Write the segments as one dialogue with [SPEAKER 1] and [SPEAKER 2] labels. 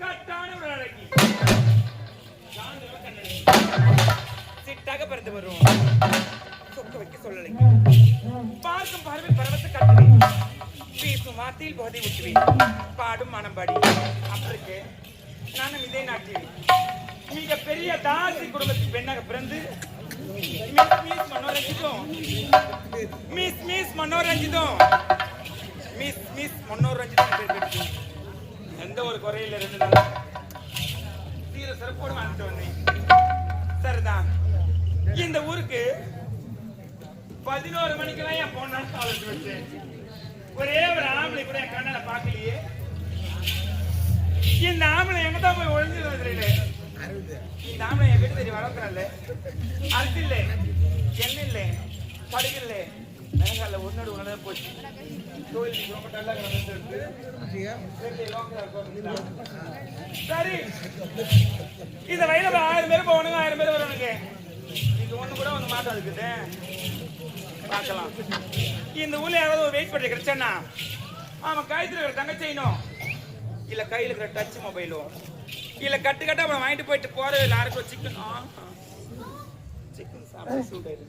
[SPEAKER 1] கட்டான ஒரு அழகி சிட்டாக பிறந்து வரும் சொக்க வைக்க சொல்லலை பார்க்கும் பார்வை பரவத்தை கட்டுவேன் பேசும் வார்த்தையில் போதை விட்டுவேன் பாடும் மனம்பாடி அப்பருக்கு நானும் இதே நாட்டில் மிக பெரிய தாசி குடும்பத்தில் பெண்ணாக பிறந்து மிஸ் மனோரஞ்சிதம் எந்த ஒரு குறையில இருந்து தீர சிறப்போடு வந்துட்டு வந்தேன் சரிதான் இந்த ஊருக்கு 11 மணிக்கெல்லாம் என் பொண்ணு ஆலோசனை வச்சேன் ஒரே ஒரு ஆம்பளை கூட என் கண்ணால பாக்கலையே இந்த ஆம்பளை எங்கதான் போய் ஒழிஞ்சு தெரியல இந்த ஆம்பளை என் வீட்டு தெரிய வளர்க்கறல்ல அரிசி இல்லை எண்ணெய் இல்லை படுகு இல்லை எனக்கால ஒன்னோட உணவே போச்சு கோயில் ரொம்ப நல்லா சரி இந்த வயல 1000 பேர் போகணுங்க 1000 பேர் வரணுங்க இது ஒண்ணு கூட வந்து மாட்டம் இருக்குது பார்க்கலாம் இந்த ஊர்ல யாராவது ஒரு வெயிட் பண்ணி கிடைச்சா அவன் கழுத்துல இருக்கிற தங்கச்சைனும் இல்ல கையில இருக்கிற டச் மொபைலும் இல்ல கட்டு கட்ட அவன் வாங்கிட்டு போயிட்டு போறது யாருக்கும் சிக்கன் சாப்பிட்டு சூடாது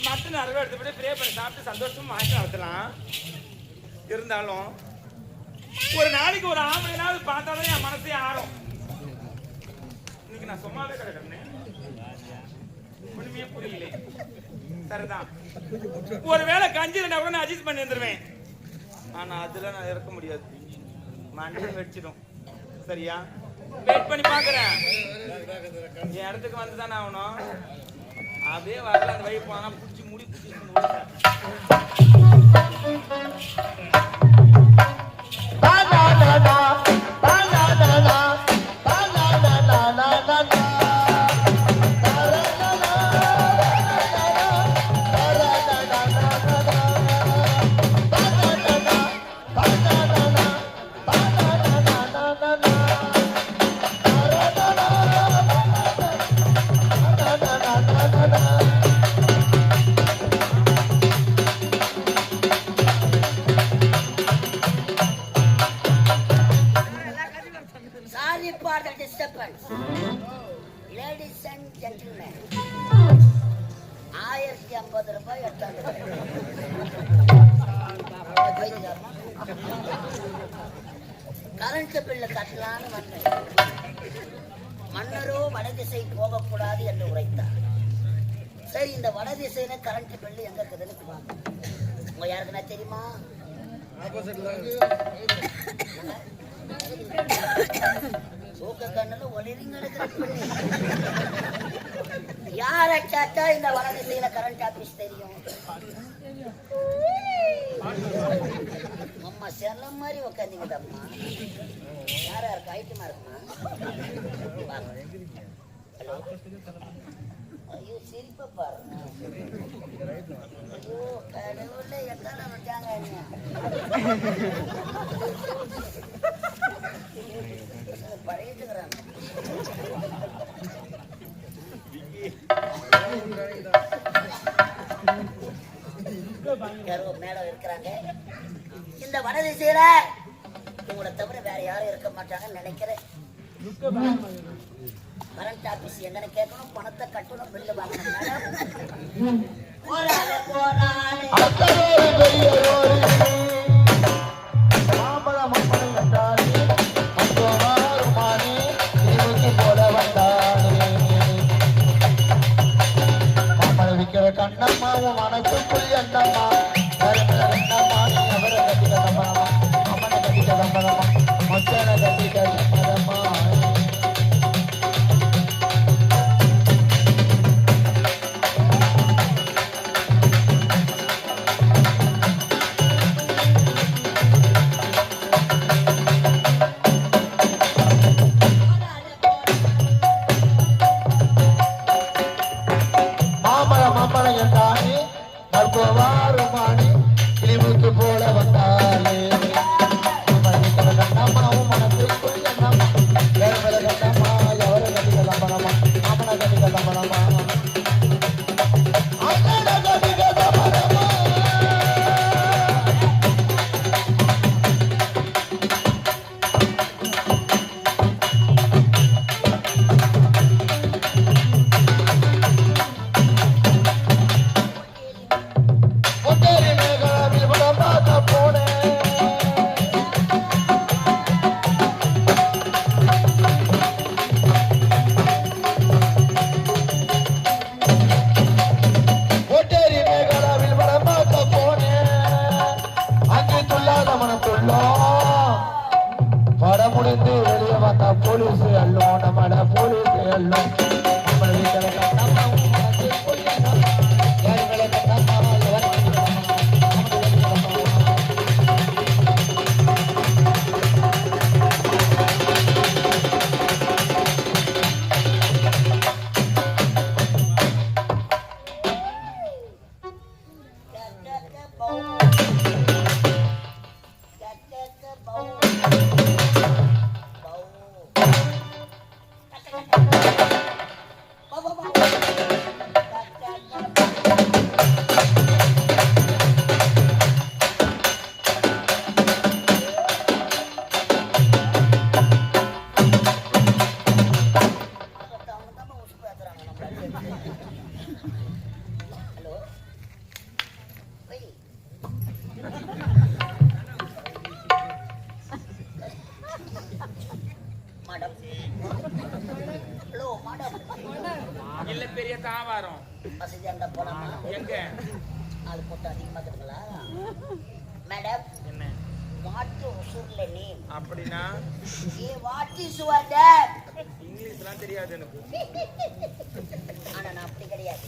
[SPEAKER 1] மட்டன் அறுவை எடுத்துட்டு ப்ரே பண்ணி சாப்பிட்டு சந்தோஷமா வாங்கிட்டு நடத்தலாம் இருந்தாலும் ஒரு நாளைக்கு ஒரு ஆம்பளை நாள் பார்த்தாதான் என் மனசே ஆறும் இன்னைக்கு நான் சும்மாவே கிடக்கிறேன் ஒண்ணுமே புரியல சரிதான் ஒருவேளை கஞ்சி ரெண்டா கூட நான் அட்ஜஸ்ட் பண்ணி வந்துருவேன் ஆனா அதுல நான் இறக்க முடியாது மண்டை வெடிச்சிடும் சரியா வெயிட் பண்ணி பாக்குறேன் என் இடத்துக்கு வந்துதானே ஆகணும் அப்படியே வரல அந்த வழி போனா புடிச்சு முடி
[SPEAKER 2] Ladies and gentlemen, 1050 ரூபாய் கரண்ட் பில்லு கட்டலான்னு வந்தேன். மன்னரோ வடதிசை போகக்கூடாது என்று உரைத்தார். சரி இந்த வடதிசையில கரண்ட் பில்லு எங்க இருக்குதுன்னு உங்க யாருக்குன்னா தெரியுமா? சூக்க கண்ணுல ஒளிரிங்க யார கேட்டா இந்த வடதிசையில கரண்ட் ஆபீஸ் தெரியும். அம்மா செல்லம் மாதிரி உக்காந்தீங்கடம்மா. யாரா இருக்கு? ஐட்டமா இருக்குமா? ஹலோ ஐயோ சிரிப்ப பாருங்க. ஐயோ கடவுள்ல எத்தனை வச்சாங்க பழையிட்டுக்கிறாங்க. மேடம் இருக்கிறாங்க. இந்த வடதிசையில உங்களை தவிர வேற யாரும் இருக்க மாட்டாங்கன்னு நினைக்கிறேன். கரண்ட் ஆபீஸ் எங்கன்னு கேட்கணும், பணத்தை கட்டணும், பில்லு வாங்கணும்.
[SPEAKER 3] கண்ணம்மாவும் மனசுக்குள் எண்ணம்மா கண்ணம்மா நீ அவரை கட்டிக்கதம்மா அம்மனை கட்டிக்கதம்பரம்மா மச்சனை கட்டிக்கதம்பரம்மா. மாம்பழம் என்றானே நல்கோவாருமா வந்தா போலீஸ் எல்லும் நம்மள போலீஸ் எல்லும் நம்ம வீட்டுல கண்ணம்மாவும் மனசு புரியணும் ஏழுகளை கண்ணம்மாவும்
[SPEAKER 1] இல்ல பெரிய தாவாரம்
[SPEAKER 2] வசதி அந்த போலாமா
[SPEAKER 1] எங்க
[SPEAKER 2] அது போட்டு அதிகமா இருக்குங்களா மேடம்
[SPEAKER 1] என்ன
[SPEAKER 2] வாட் உசுர்ல நேம்
[SPEAKER 1] அப்படின்னா
[SPEAKER 2] ஏ வாட் இஸ் யுவர் நேம்
[SPEAKER 1] இங்கிலீஷ்லாம் தெரியாது எனக்கு
[SPEAKER 2] ஆனா நான் அப்படி கிடையாது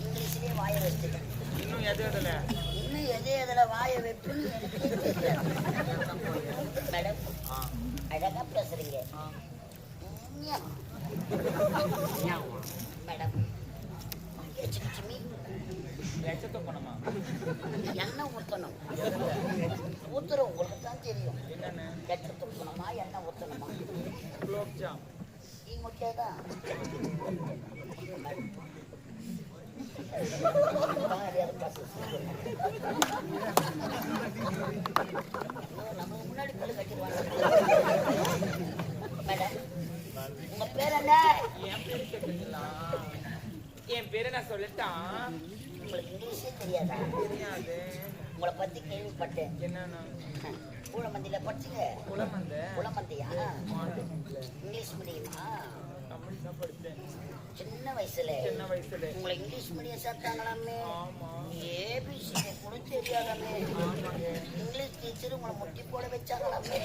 [SPEAKER 2] இங்கிலீஷ்லயே வாய வச்சுட்டேன்
[SPEAKER 1] இன்னும் எது எதுல
[SPEAKER 2] இன்னும் எதுல வாய வைப்புன்னு எனக்கே தெரியல மேடம் அழகா பேசுறீங்க மேடம்
[SPEAKER 1] லட்சத்தை போனமா
[SPEAKER 2] எண்ணெய் ஊற்றணும் ஊத்துற உங்களுக்கு தான் தெரியும்
[SPEAKER 1] என்னன்னு
[SPEAKER 2] லட்சத்தை ஊற்றணுமா எண்ணெய் ஊற்றணுமா
[SPEAKER 1] குலோப் ஜாம்
[SPEAKER 2] இங்கே தான் நம்ம முன்னாடி பல்லு கட்டிடுவாங்க மேடம் உங்க பேர் என்ன
[SPEAKER 1] என் பேரு கேட்டீங்களா என் பேரு நான் சொல்லிட்டான்
[SPEAKER 2] உங்களுக்கு இங்கிலீஷே தெரியாதா
[SPEAKER 1] தெரியாது
[SPEAKER 2] உங்களை பத்தி கேள்விப்பட்டேன்
[SPEAKER 1] என்னன்னா
[SPEAKER 2] கூலமந்தியில படிச்சுங்க
[SPEAKER 1] குளமந்த
[SPEAKER 2] கூலமந்தியா இங்கிலீஷ் மீடியமா
[SPEAKER 1] தமிழ் தான் படித்தேன்
[SPEAKER 2] சின்ன வயசுல
[SPEAKER 1] சின்ன வயசுல
[SPEAKER 2] உங்களை இங்கிலீஷ் மீடியம் சேர்த்தாங்களாமே
[SPEAKER 1] ஆமா
[SPEAKER 2] ஏபிசி கூட தெரியாதாமே இங்கிலீஷ் டீச்சர் உங்களை முட்டி போட வச்சாங்களாமே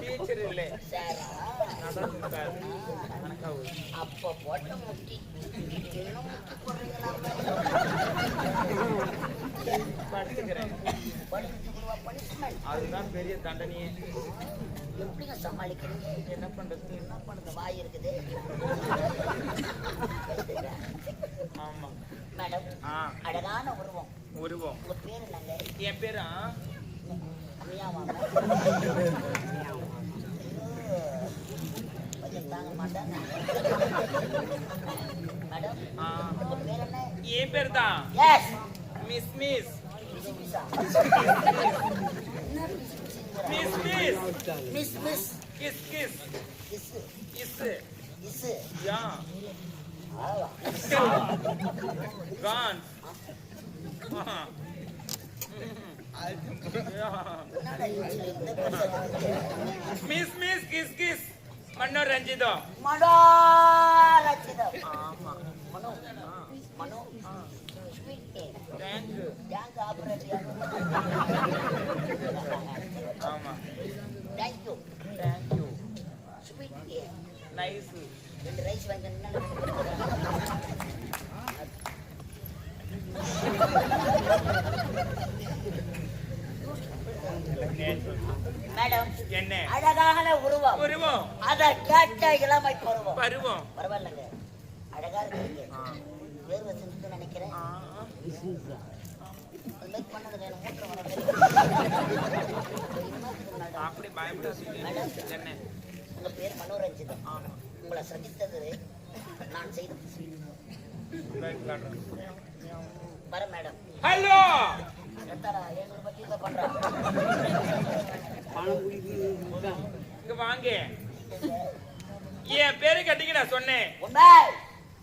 [SPEAKER 1] டீச்சர் இல்ல
[SPEAKER 2] சாரா
[SPEAKER 1] கணக்காவு
[SPEAKER 2] அப்ப போட்ட முட்டி இன்னும் முட்டி போடுறீங்களாமே
[SPEAKER 1] படிச்சுக்கிறேன்
[SPEAKER 2] படிக்கிறதுக்கு பனிஷ்மெண்ட்
[SPEAKER 1] அதுதான் பெரிய தண்டனையே
[SPEAKER 2] எப்படிங்க சமாளிக்கிறீங்க
[SPEAKER 1] என்ன பண்றது
[SPEAKER 2] என்ன பண்ணுங்க வாய் இருக்குது
[SPEAKER 1] ஆமா
[SPEAKER 2] மேடம் அழகான உருவம்
[SPEAKER 1] உருவம்
[SPEAKER 2] உங்க பேர் என்னங்க
[SPEAKER 1] என் பேரா
[SPEAKER 2] அம்மியாவாங்க கொஞ்சம் தாங்க மாட்டாங்க மேடம் உங்க பேர் என்ன
[SPEAKER 1] என் பேர் தான்
[SPEAKER 2] எஸ்
[SPEAKER 1] மிஸ் மிஸ்
[SPEAKER 2] பிசி பிசா என்ன பிசி
[SPEAKER 1] miss miss
[SPEAKER 2] miss miss
[SPEAKER 1] kiss kiss
[SPEAKER 2] kiss
[SPEAKER 1] is
[SPEAKER 2] kiss
[SPEAKER 1] யா
[SPEAKER 2] ஆவா
[SPEAKER 1] கான்
[SPEAKER 2] என்னடா இஞ்சில இந்த பேசுறது
[SPEAKER 1] மிஸ் மிஸ் கிஸ் கிஸ் மனோரஞ்சிதோ
[SPEAKER 2] மனோரஞ்சிதம்
[SPEAKER 1] ஆமா
[SPEAKER 2] Mano Mano sweet name
[SPEAKER 1] thank you
[SPEAKER 2] bank operator
[SPEAKER 1] ஆமா
[SPEAKER 2] thank you
[SPEAKER 1] thank you
[SPEAKER 2] sweet name
[SPEAKER 1] nice
[SPEAKER 2] ரெண்டு ரைஸ் வாங்கி மேடம்
[SPEAKER 1] என்ன
[SPEAKER 2] அழகான உருவம்
[SPEAKER 1] உருவம்
[SPEAKER 2] அத கேட்ட இளமை பருவம்
[SPEAKER 1] பருவம்
[SPEAKER 2] பரவாயில்லைங்க அழகா இருக்கீங்க வேர்வை செஞ்சுட்டு நினைக்கிறேன் அது மாதிரி பண்ணதுங்க எனக்கு மூட்டை வர
[SPEAKER 1] அப்படி பயப்படாதீங்க என்ன
[SPEAKER 2] உங்க பேர் மனோரஞ்சிதம்
[SPEAKER 1] ஆமா
[SPEAKER 2] உங்களை சந்தித்தது நான் செய்த வர மேடம்
[SPEAKER 1] ஹலோ
[SPEAKER 2] எத்தாடா 700 பத்தி இதை பண்றா
[SPEAKER 1] இங்க வாங்க என் பேரு கட்டிங்க நான் சொன்னேன்
[SPEAKER 2] உண்மை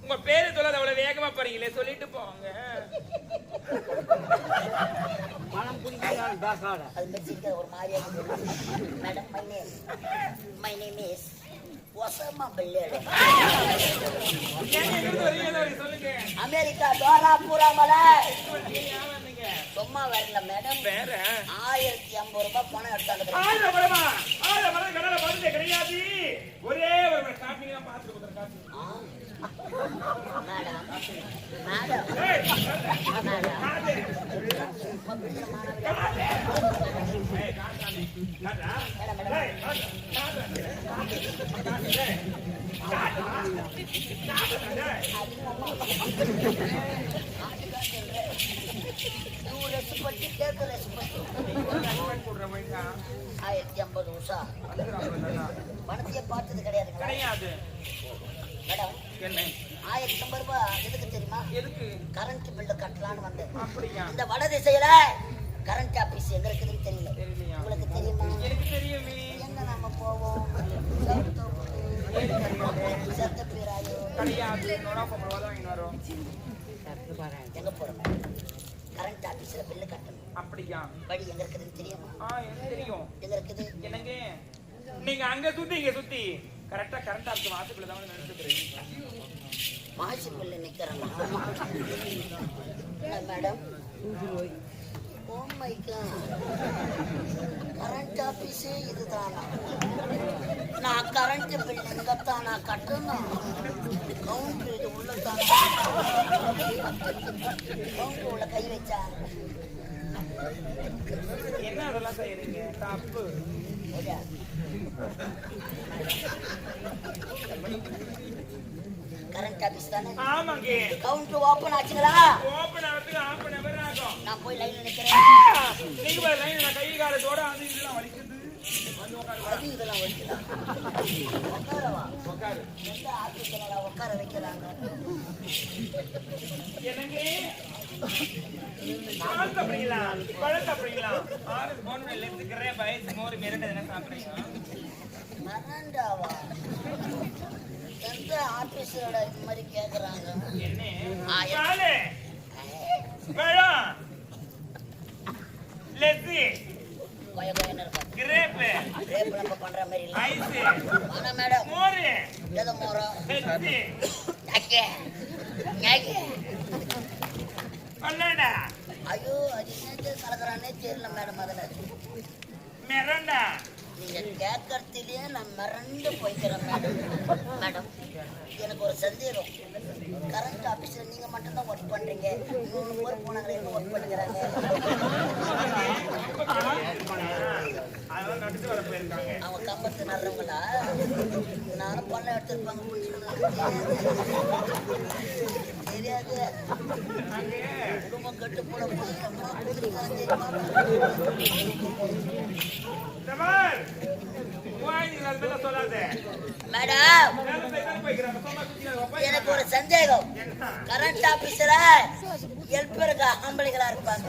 [SPEAKER 1] உங்க பேரு சொல்லாத அவ்வளவு வேகமா போறீங்களே சொல்லிட்டு போங்க
[SPEAKER 2] அது மெச்சிக்க ஒரு மாதிரியா madam my name is Osama பெல்லேடு
[SPEAKER 1] சொல்லுங்க
[SPEAKER 2] அமெரிக்கா தோராபுரா மலை சும்மா வரல மேடம்
[SPEAKER 1] வேற
[SPEAKER 2] 1050 ரூபாய் பணம் எடுத்தாங்க
[SPEAKER 1] கிடையாது
[SPEAKER 2] மேடம்
[SPEAKER 1] ஏய்,
[SPEAKER 2] மேடம்
[SPEAKER 1] காது.
[SPEAKER 2] ரொம்ப பிடிச்ச மாணவி.
[SPEAKER 1] காது. ஏய், காது. காதா? ஏய், காது. காது. காது. ஏய், காதா? காதா,
[SPEAKER 2] நூறு ரசப்பட்டு கேட்க ரசப்பட்டு
[SPEAKER 1] டேய். போடுற மைண்டா.
[SPEAKER 2] 1050 வருஷம்
[SPEAKER 1] வந்துறாங்க.
[SPEAKER 2] பணத்தையே பார்த்தது கிடையாது
[SPEAKER 1] கிடையாது.
[SPEAKER 2] மேடம்.
[SPEAKER 1] என்ன?
[SPEAKER 2] 1050 ரூபாய் எதுக்கு தெரியுமா?
[SPEAKER 1] எதுக்கு?
[SPEAKER 2] கரண்ட் பில்லு கட்டலான்னு வந்தேன்.
[SPEAKER 1] அப்படியா?
[SPEAKER 2] இந்த வட திசையில கரண்ட் ஆபீஸ் எங்க இருக்குதுன்னு தெரியல.
[SPEAKER 1] தெரியலையா?
[SPEAKER 2] உங்களுக்கு தெரியுமா?
[SPEAKER 1] எனக்கு தெரியுமே.
[SPEAKER 2] எங்க நாம போவோம்? சத்த பேராயோ
[SPEAKER 1] கிடையாது. நோடா பொம்பளை தான் வாங்கிட்டு வரோம்.
[SPEAKER 2] எங்க போறோம்? கரண்ட் ஆபீஸ்ல பில்லு கட்டணும்.
[SPEAKER 1] அப்படியா?
[SPEAKER 2] வழி எங்க இருக்குதுன்னு தெரியுமா?
[SPEAKER 1] எனக்கு தெரியும்.
[SPEAKER 2] எங்க இருக்குது?
[SPEAKER 1] என்னங்க நீங்க அங்க சுத்தி இங்க சுத்தி கரெக்டா கரண்ட் ஆஃப் வாசக்குள்ள தான் நினைச்சுக்கிறீங்க.
[SPEAKER 2] மாசி பில்லு நிக்கிறேன் madam. Oh my God, current ஆபீஸே இதுதானா? நான் கரண்ட் பில் எங்கத்தான் நான் கட்டணும்? கவுண்டர் இது உள்ளதான். கவுண்டர் உள்ள கை வச்சா
[SPEAKER 1] என்ன அதெல்லாம் செய்யறீங்க? தப்பு.
[SPEAKER 2] கரண்ட் ஆபீஸ் தானே?
[SPEAKER 1] ஆமாங்க.
[SPEAKER 2] கவுண்டர் ஓபன் ஆச்சுங்களா?
[SPEAKER 1] ஓபன் ஆகிறதுக்கு 1/2 ஆகும்.
[SPEAKER 2] நான் போய் லைன்ல நிக்கிறேன்.
[SPEAKER 1] நீங்க போய் லைன்ல கை காலத்தோட அது இதெல்லாம் வலிக்குது. வந்து உட்காரு.
[SPEAKER 2] அது இதெல்லாம் வைக்கலாம். உட்காரவா?
[SPEAKER 1] உட்காரு.
[SPEAKER 2] எந்த ஆபீஸ்ல உட்கார வைக்கிறாங்க?
[SPEAKER 1] என்னங்க பால் சாப்பிடுறீங்களா? பழம் சாப்பிடுறீங்களா? ஆறு போன லெஃப்ட்க்கிறேன் பயத்து மோர் மிரட்ட என்ன சாப்பிடுறீங்க?
[SPEAKER 2] மறண்டாவா? எந்த ஆபீஸோட இந்த மாதிரி கேக்குறாங்க?
[SPEAKER 1] என்ன?
[SPEAKER 2] ஆ,
[SPEAKER 1] பாலு பழம் லெஃப்ட்
[SPEAKER 2] கொய கொயன்னு இருக்கும்.
[SPEAKER 1] கிரேப்
[SPEAKER 2] ரேப் நம்ம பண்ற மாதிரி இல்ல.
[SPEAKER 1] ஐஸ்
[SPEAKER 2] ஆனா மேடம்
[SPEAKER 1] மோர்
[SPEAKER 2] எதை மோரம்?
[SPEAKER 1] ஹெச்டி
[SPEAKER 2] நக்கே நக்கே.
[SPEAKER 1] பல்லடா
[SPEAKER 2] ஐயோ அது என்ன கலக்குறானே தெரியல மேடம். அதுல
[SPEAKER 1] மிரண்டா
[SPEAKER 2] நீங்க கேட்கறதுலயே நான் மிரண்டு போய்க்கிறேன் மேடம். மேடம் எனக்கு ஒரு சந்தேகம். கரண்ட் ஆபீஸ்ல நீங்க மட்டும் தான் ஒர்க் பண்றீங்க, 3 பேர் போனாங்களே என்ன ஒர்க் பண்ணுறாங்க?
[SPEAKER 1] அதெல்லாம் நடிச்சு வர போயிருக்காங்க.
[SPEAKER 2] அவங்க கம்பத்து நடுறவங்களா? நானும் பணம் எடுத்திருப்பாங்க தெரியாது. குடும்பம் கட்டு போட மேடம் எனக்கு ஒரு சந்தேகம். கரண்ட் ஆபீஸ்ல ஹெல்ப்பருக்கு ஆம்பளைகளா இருப்பாங்க.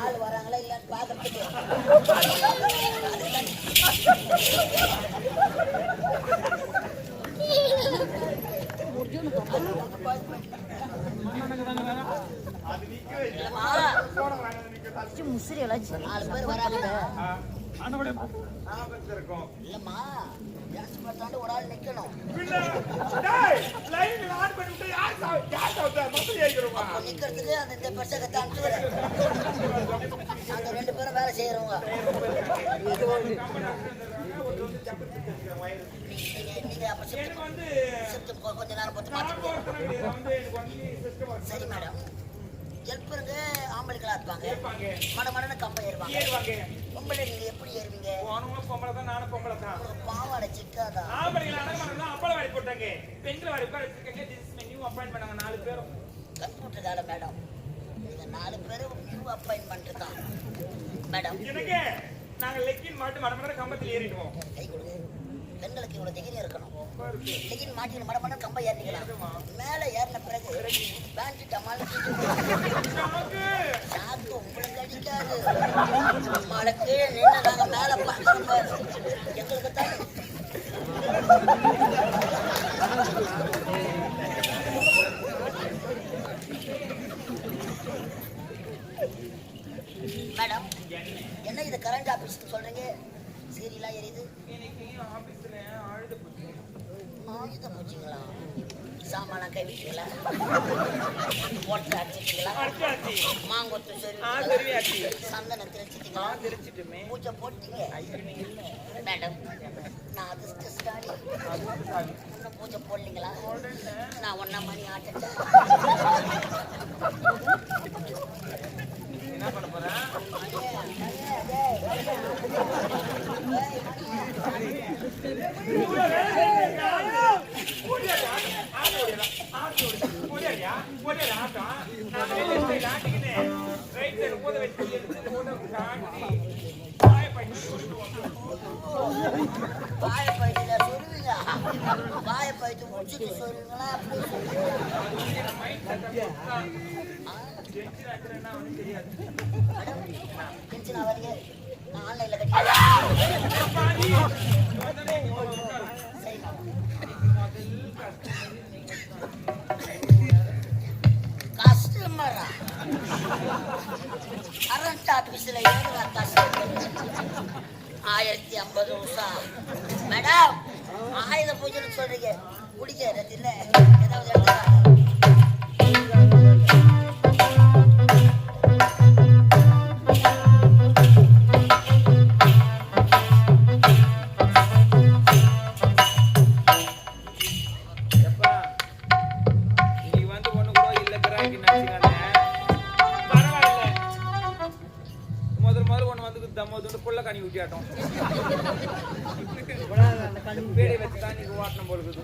[SPEAKER 2] ஆள் வராங்களா இல்லன்னு பாக்கிறதுக்கு. நாலு பேர் வராங்க. இல்லம்மா டான்ஸ் பார்த்தாண்டு ஒரு ஆள் நிக்கணும். அப்போ நிக்கிறதுக்கு அந்த இந்த பெருசகத்தை அனுப்பிச்சுக்கிறேன். அந்த 2 பேரும் வேலை செய்யறவங்க. நீங்க அப்ப ஷிஃப்ட் கொஞ்ச நேரம் பார்த்து மாத்திக்கோங்க. சரி மேடம். ஹெல்ப்பருங்க ஆம்பளைகளா இருப்பாங்க. மடமடன்னு கம்பை ஏறுவாங்க. பொம்பளை நீங்க எப்படி ஏறுவீங்க? பாவாடை சிக்காதா? கம்ப்யூட்டர் தானே மேடம்? நீங்க 4 பேரும் நியூ அப்பாயின்மெண்ட் தான் மேடம். கை கொடுங்க. பெண்களுக்கு இவ்வளவு தைரியம் இருக்கணும். லெகின் மாட்டின மடமட கம்பை ஏறிக்கலாம். மேல ஏறின பிறகு பேண்ட் டமால சாக்கு உங்களுக்கு அடிக்காது. நம்மளுக்கு நின்று நாங்க மேல பார்க்கணும். எங்களுக்கு தான் மேடம் என்ன இது கரண்ட் ஆபீஸ் சொல்றீங்க? சீரியலா எரியுது. ஆயுத பூச்சிங்களா? சாமான கவிட்டீங்களா? ஒட்டை அடிச்சிட்டீங்களா? மாங்கொத்து சொருவியாச்சு. சந்தனம் தெரிச்சிட்டீங்களா? பூஜை போட்டீங்க. மேடம், நான் அதிர்ஷ்டசாலி. இன்னும் பூஜை போடலீங்களா? நான் 1 மணி ஆட்டேன்.
[SPEAKER 1] என்ன பண்ண போறேன்?
[SPEAKER 2] வாயப்பயில சொல்லுவீங்க. வாயப்பயிட்டு முடிச்சுட்டு சொல்லுவீங்களா? டென்ஷன் ஆகாதீங்க. நான் ஆன்லைன்ல கஸ்டமரா? கரண்ட் ஆபீஸ்ல ஏறுவா கஸ்டமர். 1050 வருஷா. மேடம், ஆயுத பூஜைன்னு சொல்றீங்க. குடிக்கிறது இல்ல, ஏதாவது எடுத்துக்கா.
[SPEAKER 1] பேடி வச்சுதான் நீங்க வாட்டணும் போல இருக்குது.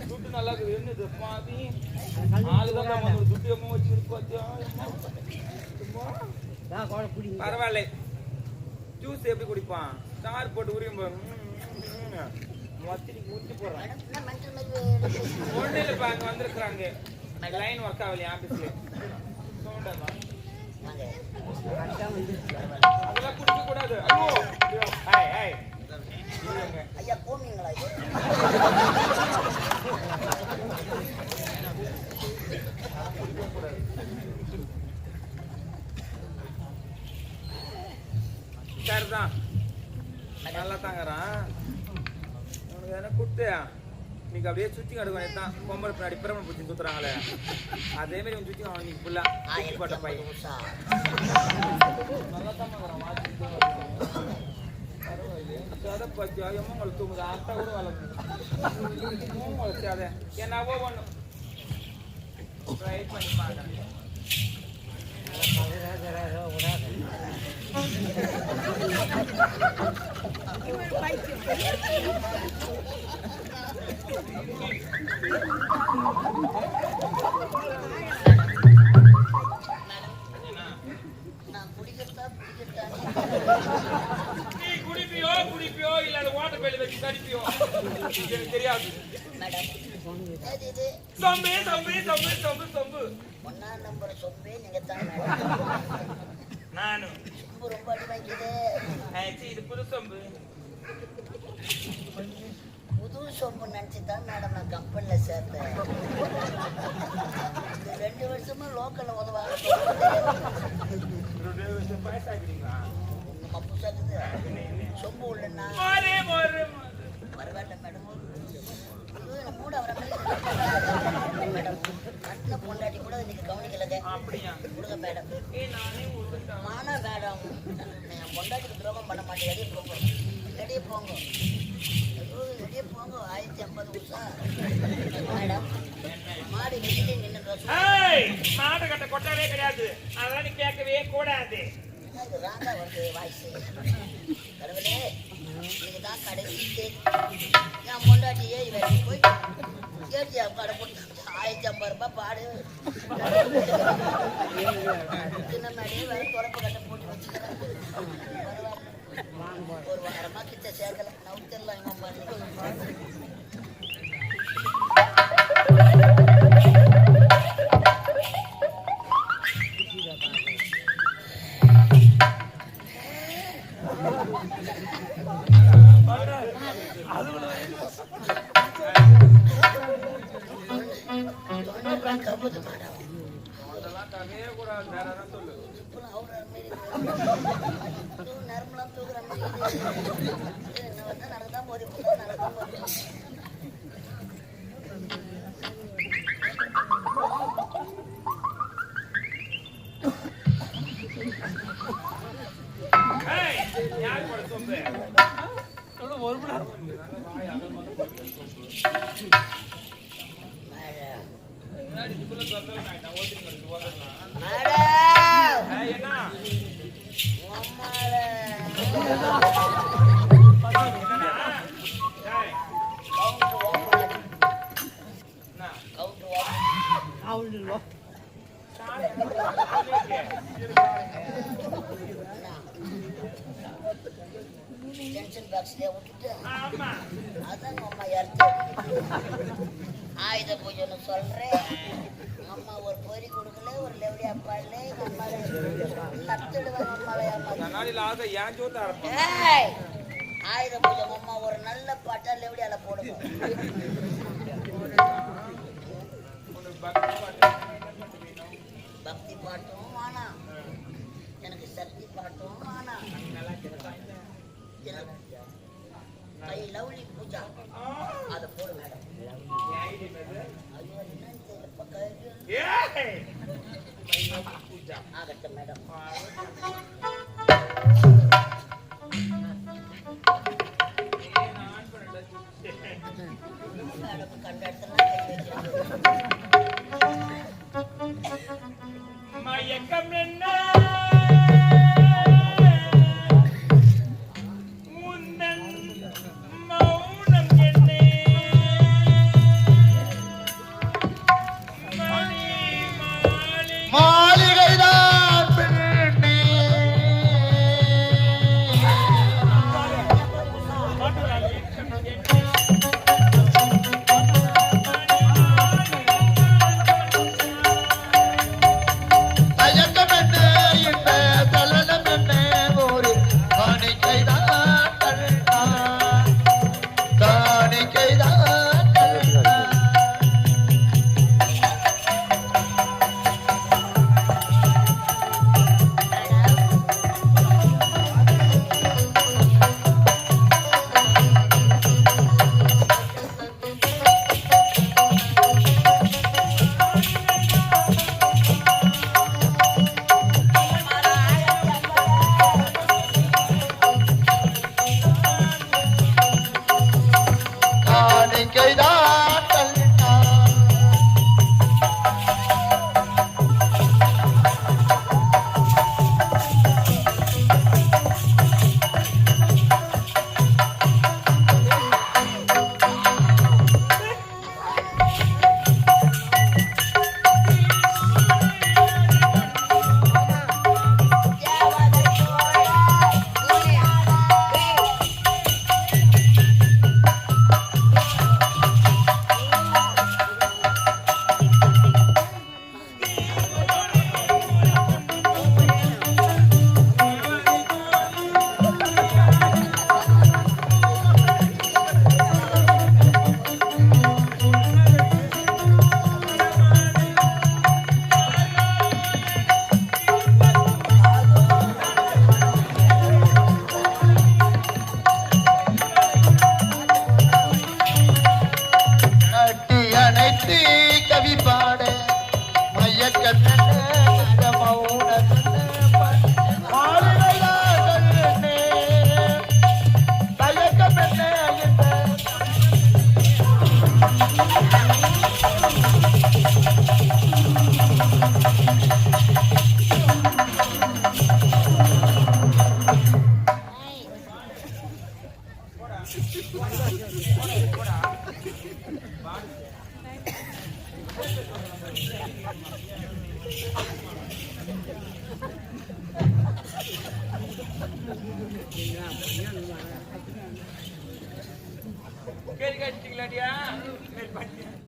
[SPEAKER 1] துட்டு நல்லா இருக்குது. என்னது பாதி ஆளுதான் துட்டு எம்மோ வச்சிருக்கோம். பரவாயில்ல. ஜூஸ் எப்படி குடிப்பான்? சார் போட்டு உரியும் ஊற்றி போடுறான். ஒன்றும் இல்லைப்பா, அங்கே வந்திருக்கிறாங்க. லைன் ஒர்க் ஆகலையா ஆஃபீஸ்ல? அதெல்லாம் குடிக்க கூடாது.
[SPEAKER 2] ஐயா போமீங்களா?
[SPEAKER 1] சரிதான், நல்லா தாங்கிறான். உனக்கு எதனா கொடுத்தியா? நீங்க அப்படியே சுத்தி கடுக்க தான். பொம்பளை பின்னாடி பிரமணம் பிடிச்சி சுத்துறாங்களே, அதே மாதிரி சுத்தி அவன் நீங்க ஃபுல்லா போட்ட பையன் நல்லா தான் சதை பத்தியா எம்மங்களை தூங்குது. அட்டை கூட வளர்ந்து வளர்ச்சாத என்னவோ ஒண்ணும் ட்ரை பண்ணி பாக்கிறேன். குடிப்பியோ இல்ல அது வாட்டர் பேல வச்சு கடிப்பியோ எனக்கு தெரியாது. சொம்பு சொம்பு சொம்பு சொம்பு சொம்பு
[SPEAKER 2] 1 நம்பர் சொம்பே நீங்க தான்.
[SPEAKER 1] நானும்
[SPEAKER 2] சொம்பு ரொம்ப அடி வாங்கிது.
[SPEAKER 1] இது புது சொம்பு.
[SPEAKER 2] புது சொம்பு நினைச்சுதான் மேடம் நான் கம்பெனில சேர்த்தேன். 2 வருஷமா லோக்கல்ல உதவாங்க.
[SPEAKER 1] 2 வருஷம் பாய்சாக்கிறீங்களா?
[SPEAKER 2] மப்பு சாக்குது. சொம்பு உள்ளன்னா பரவாயில்ல மேடம். மூட வர மேடம் கட்டின பொண்டாட்டி கூட இன்னைக்கு கவனிக்கலங்க. கொடுங்க மேடம். மானா மேடம், என் பொண்டாட்டிக்கு துரோகம் பண்ண மாட்டேன். வெளியே போங்க, வெளியே போங்க, வெளியே போங்க. 1050 வருஷா மேடம். மாடு வெளியே நின்று
[SPEAKER 1] மாடு கட்ட கொட்டாவே கிடையாது. அதெல்லாம் நீ கேட்கவே கூடாது.
[SPEAKER 2] ராங்கா வருது வாய்ஸ். கடவுளே, நீங்க தான் கடைசி. என் பொண்டாட்டியே இவருக்கு போய் கேட்டியா கடை போட்டு 1050 ரூபாய் பாடு. சின்ன மேடையே வேற தொடப்பு கட்ட போட்டு வச்சுக்கிறேன். ஒரு வாரமா கிட்ட சேர்க்கல. நவுத்தரலாம் இவன் பண்ணி. நரம்புலாம் தூக்குற மாதிரி நடந்தா போது
[SPEAKER 1] ஏய், யாரு போட சொம்பு?
[SPEAKER 2] மேடம்
[SPEAKER 1] ஏய், என்ன?
[SPEAKER 2] உம்மால
[SPEAKER 1] என்னண்ணா? ஏய்,
[SPEAKER 2] கவுண்ட் ஓபன்
[SPEAKER 1] என்ன?
[SPEAKER 2] கவுண்ட் ஓபன் டென்ஷன் பாக்ஸ்ல விட்டுட்டு
[SPEAKER 1] ஆமா.
[SPEAKER 2] அதான் அம்மா இறந்து ஆயுத பூஜைன்னு சொல்றேன். அம்மா ஒரு பொறி கொடுக்கல, ஒரு லெவடி அப்பாடல, அம்மாவை கத்துடுவேன். அம்மாவை அம்மா
[SPEAKER 1] கண்ணாடியில ஆசை ஏன் ஜோத்தா இருப்பான்?
[SPEAKER 2] ஏய், ஆயுத பூஜை அம்மா ஒரு நல்ல பாட்டா லெவடியால போடுவோம்.
[SPEAKER 1] உனக்கு பக்தி பாட்டு
[SPEAKER 2] பக்தி பாட்டும் வேணாம், எனக்கு சக்தி பாட்டும் வேணாம். எனக்கு கை லவ்லி பூஜா அதை போடு மேடம்.
[SPEAKER 1] ஐடி மேது.
[SPEAKER 2] ஐயோ என்னன்னு தெரியல பக்கம்
[SPEAKER 1] ஏய், பூஜா.
[SPEAKER 2] ஆகட்டும் மேடம். மேடம் கண்ட இடத்துல கை வச்சிருக்கேன்.
[SPEAKER 1] மயக்கம் என்ன உந்தன் மௌனம் என்னே மணி மாலை
[SPEAKER 3] மாளிகைதான் பெண்ணே தயக்கம் என்ன இந்த தலனம் என்ன ஒரு காணிக்கைதான் கண்ணா காணிக்கைதான் கண்ணா காணிக்கைதான் கண்ணா கட்டி அணைத்து கவி பாட மயக்கத்தன்ன இந்த மௌனத்தன்ன மாளிகையாகண்ணே தயக்கம் என்ன இந்த
[SPEAKER 1] கேள்வி கேட்டீங்களாடியா?